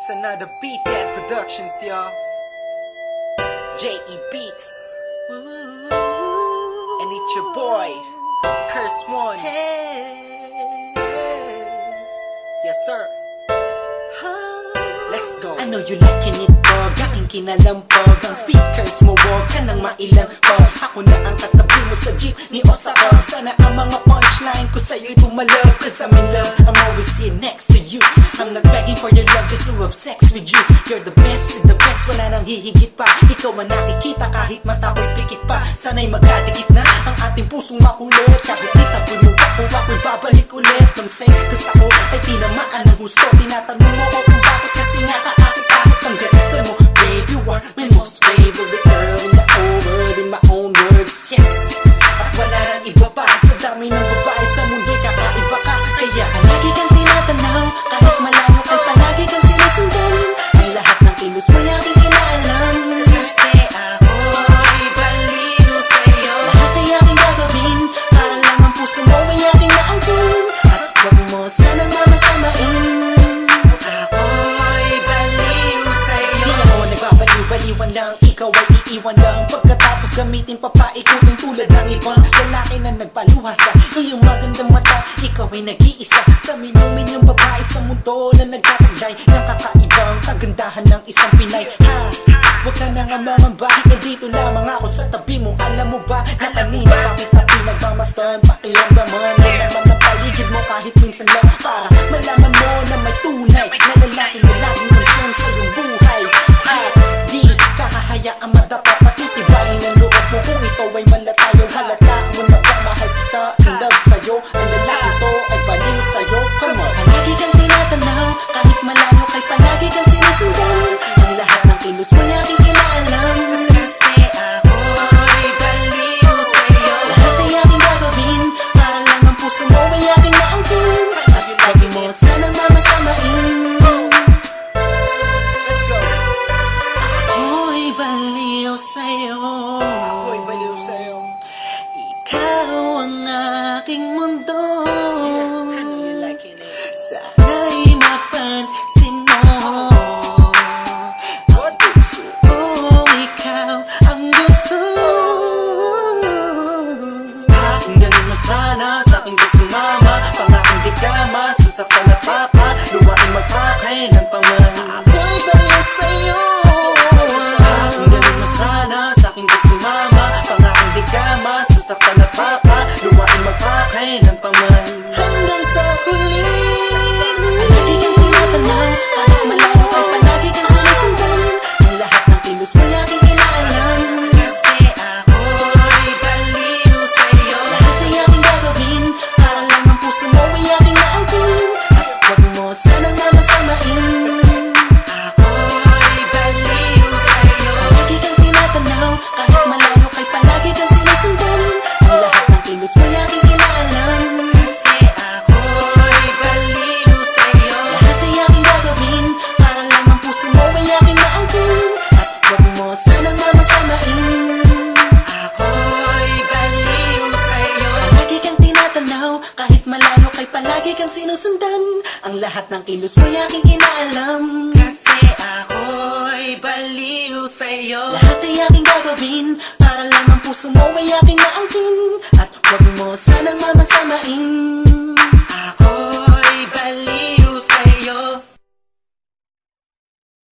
It's another Beat That Productions, y'all. J.E. Beats. And it's your boy, Curse One. Yes, sir. Let's go. I know you liking it, dog. Aking kinalampog. Ang speakers mo, wag ka nang mailang pog. Ako na ang katabi mo sa jeep ni Osaka. Sana ang mga punchline ko sa'yo'y tumalab. Cause I'm in love, I'm always here next to you. I'm not begging for your love just to have sex with you. You're the best, wala nang hihigit pa. Ikaw man nakikita kahit mata ko'y pikit pa. Sana'y magkadikit na ang ating pusong makulit. Kahit itapoy mo ako, ako'y babalik ulit. Come say, cause ako ay tinamaan ng gusto. Tinatanong mo ko kung bakit kasi nga kaakit kahit ang ganda mo. Babe, you are my most favorite girl in the whole world, in my own words, yes. At wala nang iba pa sa dami ng babae sa mundo'y kakaiba ka. Kaya lagi kang tinatanaw, kahit malayo ay palagi kang sinusundan. Ang lahat ng kilos mo'y aking inaalam. Kasi ako'y baliw sa'yo. Lahat ay aking gagawin, para lang ang puso mo ay aking maangkin. At wag mo sanang mamasamain. Ako'y baliw sa'yo. Di ako nagbabaliw-baliwan lang, ikaw ay iiwan lang. Pagkatapos gamitin papaikutin tulad ng ibang lalaki na nagpaluha sa iyong magandang mata. Ikaw ay nag-iisa sa minyong babae sa mundo na nagtataglay ng kakaibang kagandahan ng isang Pinay. Ha! Huwag ka na nga mangamba, nandito lamang ako sa tabi mo. Alam mo ba na kanina pa kita pinagmamasdan? Pakiramdaman mo naman ang paligid mo kahit minsan lang, para malaman mo na may tunay na lalaking laging concern sa iyong buhay. At di kakahayaang madapa, patitibayin ang loob mo kung ito ay malatayo. Halata mo na ba mahal kita, in love sa'yo. Ang lalaki to ay baliw sa'yo. Come on. Palagi kang tinatanaw, kahit malayo kay palagi kang sinusundan. Ang lahat ng kilos mo'y aking inaalam. Kasi ako'y baliw sa'yo. Lahat ay aking gagawin, para lang ang puso mo ay aking maangkin. At lagi mo sanang mamasamain. Let's go. Ako'y baliw sa'yo. Ako'y baliw sa'yo. Ikaw ang aking mundo. Sana'y mapansin mo. Ang puso ko, ikaw ang gusto. Pakinggan mo sana sa aking kasumama. Pangakong di ka masasaktan at papa. Luwaing magpakailan pa man. Ako'y baliw sa'yo. Pakinggan mo sana sa aking kasumama. Pangakong di ka masasaktan at papa. Luwaing magpakailan pa man. Hanggang sa huli. Palagi kang tinatanaw, kahit malayo ay palagi kang sinusundan. Ang lahat ng kilos mo'y aking inaalam. Kasi ako'y baliw sa'yo. Lahat ay aking gagawin, para lang ang puso mo ay aking maangkin. At wag mo sanang mamasamain. Ako'y baliw sa'yo. Palagi kang tinatanaw, kahit malayo kay palagi kang sinusundan. Ang lahat ng kilos mo'y aking inaalam. Kasi ako'y baliw sa'yo. Lahat ay aking gagawin, para lang ang puso mo ay aking maangkin. At wag mo sanang mamasamain. Ako'y baliw sa'yo. Palagi kang tinatanaw, kahit malayo kay palagi kang sinusundan. Ang lahat ng kilos mo'y aking inaalam. Kasi ako'y baliw sa'yo. Lahat ay aking gagawin, para lang ang puso mo ay aking maangkin. At wag mo sanang mamasamain.